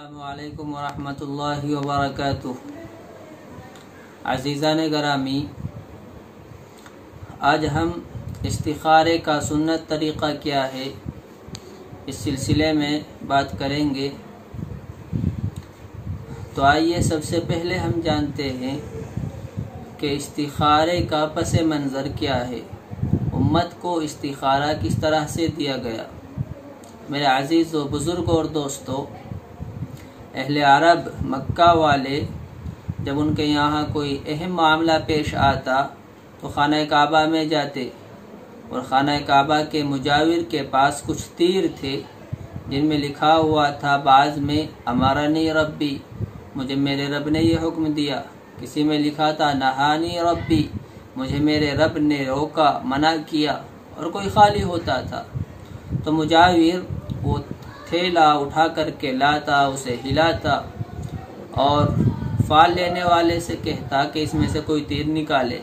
अस्सलामुअलैकुम वरहमतुल्लाहि वबरकातुह। अज़ीज़ान गिरामी, आज हम इस्तिखारे का सुन्नत तरीक़ा क्या है इस सिलसिले में बात करेंगे। तो आइए सबसे पहले हम जानते हैं कि इस्तिखारे का पस मंज़र क्या है, उम्मत को इस्तिखारा किस तरह से दिया गया। मेरे अज़ीज़ व बुज़ुर्ग और दोस्तों, अहले अरब मक्का वाले जब उनके यहाँ कोई अहम मामला पेश आता तो खाना काबा में जाते और खाना काबा के मुजाविर के पास कुछ तीर थे जिनमें लिखा हुआ था बाज़ में अमरनी रब्बी, मुझे मेरे रब ने यह हुक्म दिया। किसी में लिखा था नहानी रब्बी, मुझे मेरे रब ने रोका, मना किया। और कोई खाली होता था तो मुजाविर वो थैला उठा करके लाता, उसे हिलाता और फाल लेने वाले से कहता कि इसमें से कोई तीर निकाले।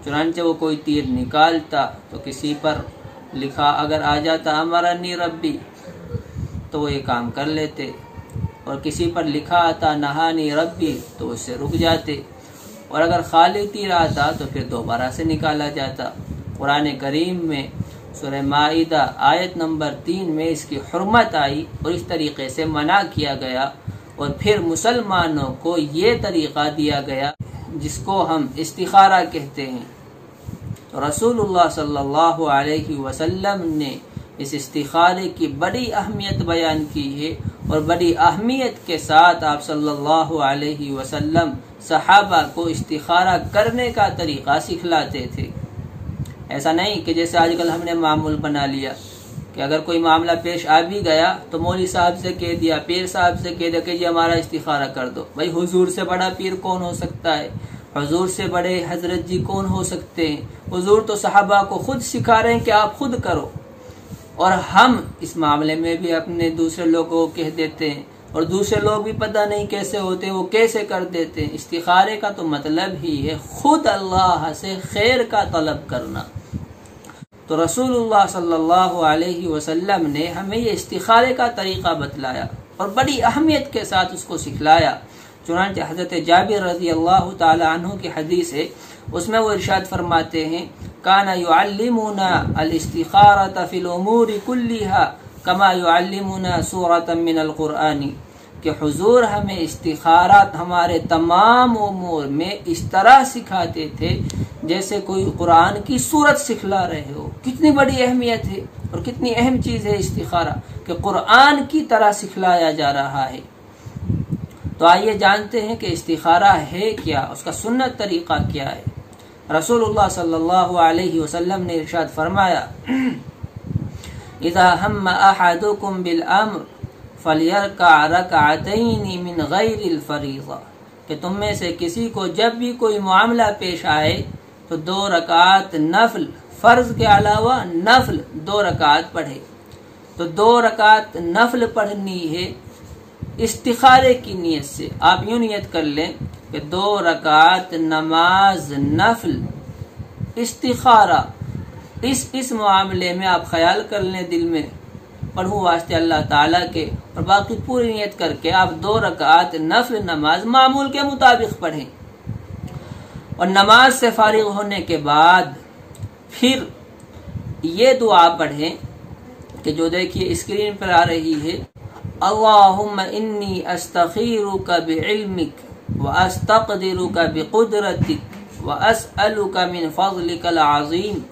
चुनांचे वो कोई तीर निकालता तो किसी पर लिखा अगर आ जाता अमरनी रब्बी तो वो ये काम कर लेते, और किसी पर लिखा आता नहानी रब्बी तो उससे रुक जाते, और अगर खाली तीर आता तो फिर दोबारा से निकाला जाता। कुरान करीम में सूरह माइदा आयत नंबर 3 में इसकी हुर्मत आई और इस तरीक़े से मना किया गया। और फिर मुसलमानों को ये तरीक़ा दिया गया जिसको हम इस्तिखारा कहते हैं। तो रसूलुल्लाह सल्लल्लाहु अलैहि वसल्लम ने इस इस्तिखारे की बड़ी अहमियत बयान की है, और बड़ी अहमियत के साथ आप सल्लल्लाहु अलैहि वसल्लम सहाबा को इस्तिखारा करने का तरीक़ा सिखलाते थे। ऐसा नहीं कि जैसे आजकल हमने मामूल बना लिया कि अगर कोई मामला पेश आ भी गया तो मौलवी साहब से कह दिया, पीर साहब से कह दिया कि जी हमारा इस्तिखारा कर दो। भाई हुजूर से बड़ा पीर कौन हो सकता है, हुजूर से बड़े हजरत जी कौन हो सकते हैं। हुजूर तो सहाबा को खुद सिखा रहे हैं कि आप खुद करो, और हम इस मामले में भी अपने दूसरे लोगों को कह देते हैं, और दूसरे लोग भी पता नहीं कैसे होते, वो कैसे कर देते हैं। इस्तिखारे का तो मतलब ही है खुद अल्लाह से खैर का तलब करना। तो रसूलुल्लाह सल्लल्लाहु अलैहि वसल्लम ने हमें ये इस्तिखारे का तरीक़ा बतलाया और बड़ी अहमियत के साथ उसको सिखलाया। चुनांचे हज़रत जाबिर रज़ी अल्लाह ताला अन्हु की हदीस है, उसमें वो इरशाद फरमाते हैं काना युअल्लिमुना अल इस्तिखारत फिल उमूरि कुल्लिहा कमा युअल्लिमुना सूरतम मिनल कुरआनी, कि हुजूर हमें इस्तिखारात हमारे तमाम उमूर में इस तरह सिखाते थे जैसे कोई कुरान की सूरत सिखला रहे हो। कितनी बड़ी अहमियत है और कितनी अहम चीज़ है इस्तिखारा कि कुरान की तरह सिखलाया जा रहा है। तो आइए जानते हैं कि इस्तिखारा है क्या, उसका सुन्नत तरीक़ा क्या है। रसूलुल्लाह सल्लल्लाहु अलैहि वसल्लम ने इरशाद फरमाया इज़ा हम्मा अहदुकुम बिल अम्र फलियरका रकअतैनि मिन गैरिल फरीज़ा, कि तुम में से किसी को जब भी कोई मामला पेश आए तो 2 रकात नफल, फ़र्ज के अलावा नफल 2 रकात पढ़े। तो 2 रकात नफल पढ़नी है इस्तिखारे की नीयत से। आप यूँ नियत कर लें कि 2 रकात नमाज नफल इस्तिखारा, इस मामले में आप ख्याल कर लें दिल में, पढ़ूँ वास्ते अल्लाह ताला के, और बाकी पूरी नियत करके आप 2 रकात नफल नमाज मामूल के मुताबिक पढ़ें। और नमाज से फारिग होने के बाद फिर ये दुआ पढ़ें कि जो देखिए स्क्रीन पर आ रही है, अल्लाहुम्मा इन्नी अस्तखीरुका बिइल्मिक व अस्तक़दिरुका बिक़ुदरतिक व अस्अलुका मिन फ़ज़लिकल अज़ीम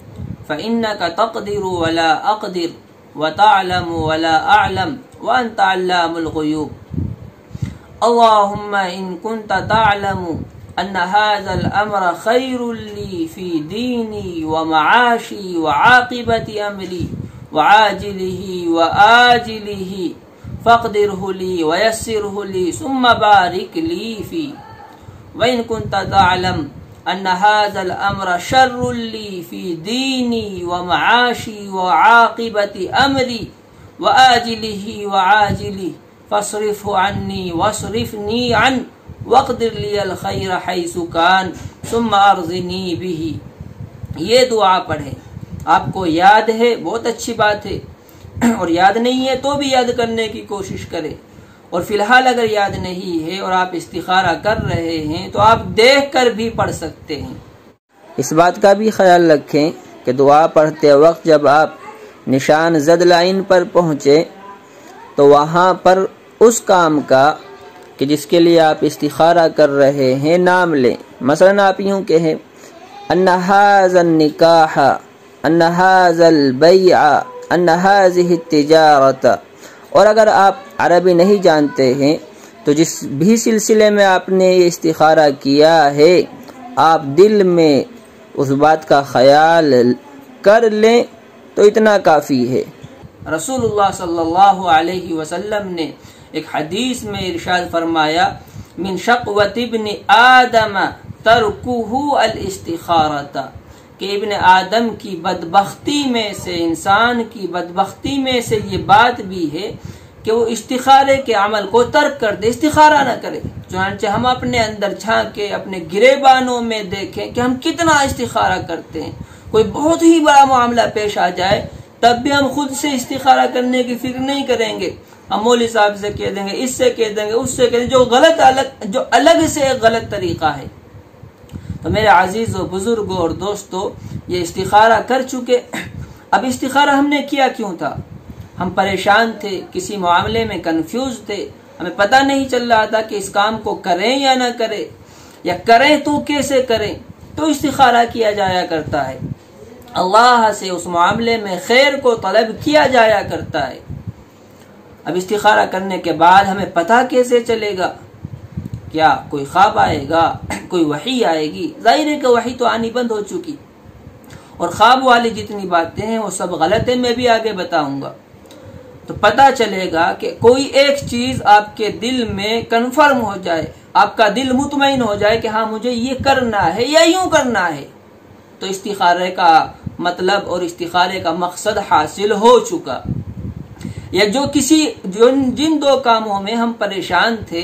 फ़इन्नका तक़दिरु वला अक़दिर व तअलमु वला अअलम व अंता अल्लामुल ग़ुयूब। अल्लाहुम्मा इन कुन्ता तअलमु अन्न हाज़ल अम्र खैरुल ली फ़ी दीनी व मआशी व आक़िबति अमरी व आजिलिही व आजिलिही फ़क़दिरहु ली व यस्सिरहु ली सुम्मा बारिक ली फ़ी, व इन कुन्ता तअलम अन्न हाज़ल अम्र शर्रुल ली फ़ी दीनी व मआशी व आक़िबति अमरी व आजिलिही व आजिलिही फ़स्रिफ़हु अन्नी वस्रिफ़नी अन वक़दिर लियल खैर हैसु कान सुम्मा अर्ज़िनी बिही। ये दुआ पढ़ें। आपको याद है बहुत अच्छी बात है, और याद नहीं है तो भी याद करने की कोशिश करें। और फिलहाल अगर याद नहीं है और आप इस्तिखारा कर रहे हैं तो आप देख कर भी पढ़ सकते हैं। इस बात का भी ख्याल रखें कि दुआ पढ़ते वक्त जब आप निशान ज़द लाइन पर पहुँचे तो वहाँ पर उस काम का कि जिसके लिए आप इस्तिखारा कर रहे हैं नाम लें। मसलन आप यूँ कहें अन्ना हाज़ल निकाह, अन्ना हाज़ल बैआ, अन्ना हाज़िही तिजारत। और अगर आप अरबी नहीं जानते हैं तो जिस भी सिलसिले में आपने ये इस्तिखारा किया है आप दिल में उस बात का ख्याल कर लें तो इतना काफ़ी है। रसूलुल्लाह सल्लल्लाहु अलैहि वसल्लम ने एक हदीस में इरशाद फरमाया, मिन शक़वत इब्न आदम तरकुहु अल इस्तिखारता, कि इब्न आदम की बदबख्ती में से, इंसान की बदबख्ती में से ये बात भी है कि वो इस्तिखारे के अमल को तर्क कर दे, इस्तिखारा न करे। चुनांचे हम अपने अंदर झांके, अपने गिरेबानों में देखें कि हम कितना इस्तिखारा करते हैं। कोई बहुत ही बड़ा मामला पेश आ जाए तब भी हम खुद से इस्तिखारा करने की फिक्र नहीं करेंगे। हम मौलवी साहब से कह देंगे, इससे कह देंगे, उससे कह देंगे, जो अलग से एक गलत तरीका है। तो मेरे अजीज़ों, बुजुर्गों और दोस्तों, ये इस्तिखारा कर चुके। अब इस्तिखारा हमने किया क्यों था? हम परेशान थे, किसी मामले में कंफ्यूज थे, हमें पता नहीं चल रहा था कि इस काम को करें या ना करें, या करें तो कैसे करें। तो इस्तिखारा किया जाया करता है, अल्लाह से उस मामले में खैर को तलब किया जाया करता है। अब इस्तिखारा करने के बाद हमें पता कैसे चलेगा? क्या कोई ख्वाब आएगा, कोई वही आएगी? जाहिर है कि वही तो आनी बंद हो चुकी, और ख्वाब वाली जितनी बातें हैं वो सब गलत है, मैं भी आगे बताऊंगा। तो पता चलेगा कि कोई एक चीज आपके दिल में कन्फर्म हो जाए, आपका दिल मुतमईन हो जाए कि हाँ मुझे ये करना है या यूं करना है, तो इस्तिखारे का मतलब और इस्तिखारे का मकसद हासिल हो चुका। या जिन दो कामों में हम परेशान थे,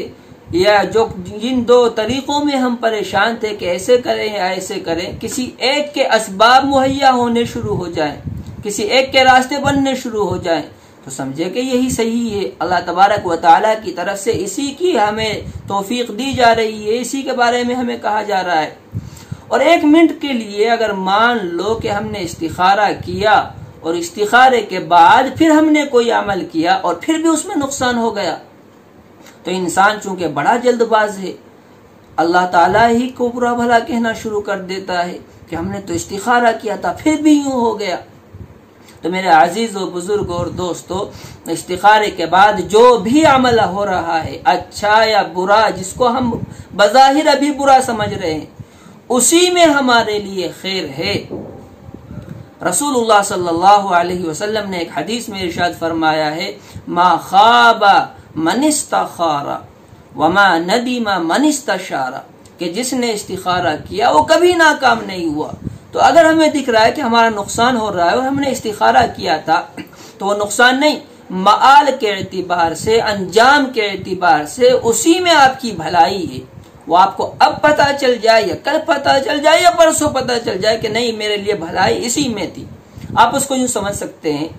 या जिन दो तरीकों में हम परेशान थे कि ऐसे करें या ऐसे करें, किसी एक के असबाब मुहैया होने शुरू हो जाएं, किसी एक के रास्ते बनने शुरू हो जाएं, तो समझे कि यही सही है। अल्लाह तबारक व तआला की तरफ से इसी की हमें तौफीक दी जा रही है, इसी के बारे में हमें कहा जा रहा है। और एक मिनट के लिए अगर मान लो कि हमने इस्तिखारा किया और इस्तिखारे के बाद फिर हमने कोई अमल किया और फिर भी उसमें नुकसान हो गया, तो इंसान चूंकि बड़ा जल्दबाज है, अल्लाह ताला ही को बुरा भला कहना शुरू कर देता है कि हमने तो इस्तिखारा किया था फिर भी यूं हो गया। तो मेरे अजीज़ों, बुजुर्गों और दोस्तों, इस्तिखारे के बाद जो भी अमल हो रहा है, अच्छा या बुरा, जिसको हम बज़ाहिर अभी बुरा समझ रहे हैं, उसी में हमारे लिए खैर है। रसूलुल्लाह सल्लल्लाहु अलैहि वसल्लम ने एक हदीस में इरशाद फरमाया है, मा खाबा मन इस्तखारा वमा नदीमा मन इस्तशारा, कि जिसने इस्तिखारा किया वो कभी नाकाम नहीं हुआ। तो अगर हमें दिख रहा है कि हमारा नुकसान हो रहा है और हमने इस्तिखारा किया था, तो वो नुकसान नहीं, माल के एतिबार से, अंजाम के एतिबार से उसी में आपकी भलाई है। वो आपको अब पता चल जाए या कल पता चल जाए या परसों पता चल जाए कि नहीं, मेरे लिए भलाई इसी में थी। आप उसको यूं समझ सकते हैं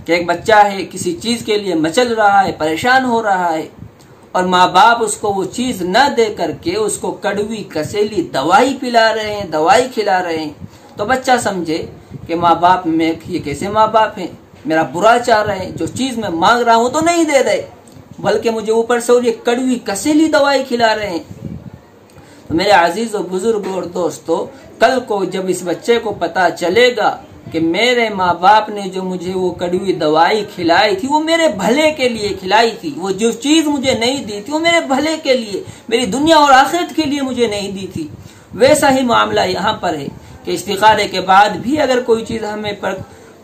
कि एक बच्चा है, किसी चीज के लिए मचल रहा है, परेशान हो रहा है, और माँ बाप उसको वो चीज न दे करके उसको कड़वी कसेली दवाई पिला रहे हैं, दवाई खिला रहे हैं। तो बच्चा समझे कि माँ बाप में ये कैसे माँ बाप हैं, मेरा बुरा चाह रहे हैं, जो चीज मैं मांग रहा हूं तो नहीं दे रहे, बल्कि मुझे ऊपर से और ये कड़वी कसेली दवाई खिला रहे हैं। तो मेरे अजीज और बुजुर्गों और दोस्तों, कल को जब इस बच्चे को पता चलेगा कि मेरे माँ बाप ने जो मुझे वो कड़वी दवाई खिलाई थी वो मेरे भले के लिए खिलाई थी, वो जो चीज मुझे नहीं दी थी वो मेरे भले के लिए, मेरी दुनिया और आखिरत के लिए मुझे नहीं दी थी, वैसा ही मामला यहाँ पर है कि इस्तिखारे के बाद भी अगर कोई चीज हमें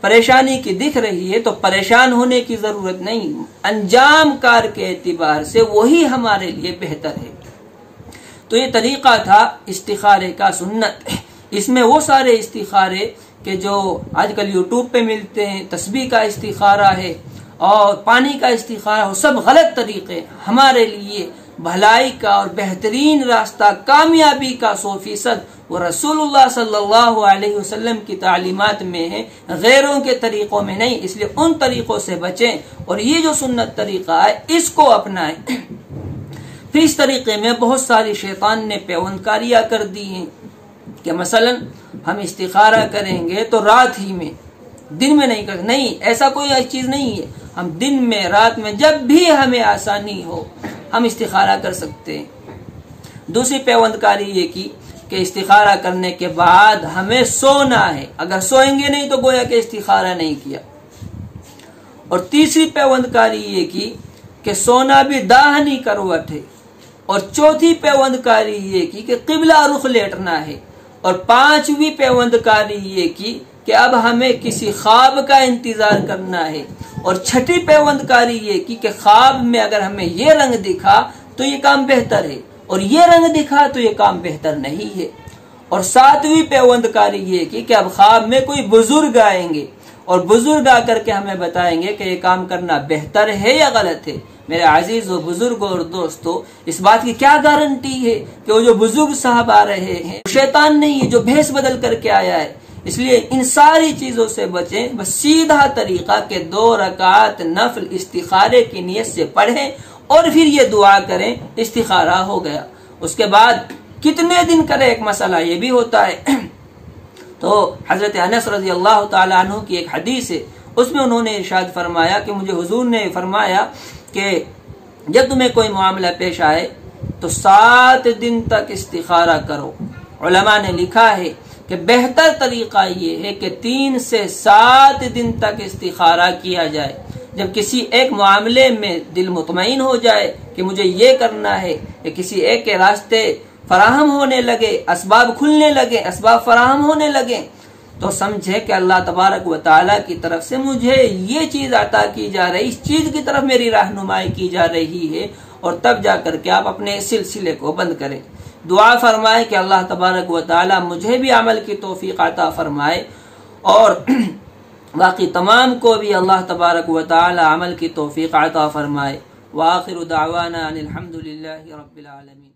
परेशानी की दिख रही है तो परेशान होने की जरूरत नहीं, अंजाम कार के एतिबार से वही हमारे लिए बेहतर है। तो ये तरीका था इस्तिखारे का, सुन्नत। इसमें वो सारे इस्तिखारे कि जो आजकल यूट्यूब पे मिलते हैं, तस्बीह का इस्तिखारा है और पानी का इस्तिखारा, वो सब गलत तरीके। हमारे लिए भलाई का और बेहतरीन रास्ता, कामयाबी का 100% वो रसूलुल्लाह सल्लल्लाहु अलैहि वसल्लम की तालीमात में है, गैरों के तरीक़ों में नहीं। इसलिए उन तरीक़ों से बचें और ये जो सुन्नत तरीक़ा है इसको अपनाएं। फिर इस तरीक़े में बहुत सारी शैतान ने पेवंदकारियाँ कर दी हैं कि मसलन हम इस्तिखारा करेंगे तो रात ही में, दिन में नहीं कर, नहीं, ऐसा कोई चीज़ नहीं है। हम दिन में, रात में, जब भी हमें आसानी हो हम इस्तिखारा कर सकते हैं। दूसरी पेवंदकारी ये की कि इस्तिखारा करने के बाद हमें सोना है, अगर सोएंगे नहीं तो गोया कि इस्तिखारा नहीं किया। और तीसरी पेवंदकारी ये की कि सोना भी दाहिनी करवट है। और चौथी पेवंदकारी ये की कि किबला रुख लेटना है। और पांचवी पेवंदकारी ये की कि अब हमें किसी ख्वाब का इंतजार करना है। और छठी पेवंदकारी ये की कि ख्वाब में अगर हमें ये रंग दिखा तो ये काम बेहतर है, और ये रंग दिखा तो ये काम बेहतर नहीं है। और सातवीं पेवंदकारी ये की कि अब ख्वाब में कोई बुजुर्ग आएंगे और बुजुर्ग आकर के हमें बताएंगे कि ये काम करना बेहतर है या गलत है। मेरे अजीजों, बुजुर्गों और दोस्तों, इस बात की क्या गारंटी है कि वो जो बुजुर्ग साहब आ रहे हैं शैतान नहीं है जो भेष बदल करके आया है। इसलिए इन सारी चीजों से बचें। बस सीधा तरीका के 2 रकात नफल इस्तिखारे की नियत से पढ़ें और फिर ये दुआ करें, इस्तिखारा हो गया। उसके बाद कितने दिन करें, एक मसला ये भी होता है। तो हजरत अनस रज़ी अल्लाह ताला अन्हु की एक हदीस है, उसमें उन्होंने इरशाद फरमाया कि मुझे हुजूर ने फरमाया कि जब तुम्हें कोई मामला पेश आए तो 7 दिन तक इस्तिखारा करो। उलमा ने लिखा है कि बेहतर तरीका ये है कि 3 से 7 दिन तक इस्तिखारा किया जाए। जब किसी एक मामले में दिल मुतमईन हो जाए कि मुझे ये करना है, या किसी एक के रास्ते फराहम होने लगे, असबाब खुलने लगे, असबाब फराहम होने लगे, तो समझे कि अल्लाह तबारक व तआला की तरफ से मुझे ये चीज़ अता की जा रही, इस चीज़ की तरफ मेरी रहनुमाई की जा रही है। और तब जाकर के आप अपने सिलसिले को बंद करें। दुआ फरमाए कि अल्लाह तबारक व तआला मुझे भी अमल की तौफीक अता फरमाए और बाकी तमाम को भी अल्लाह तबारक व तआला अमल की तौफीक अता फरमाए। व आखिरु दावाना अनिल हम्दुलिल्लाहि रब्बिल आलमीन।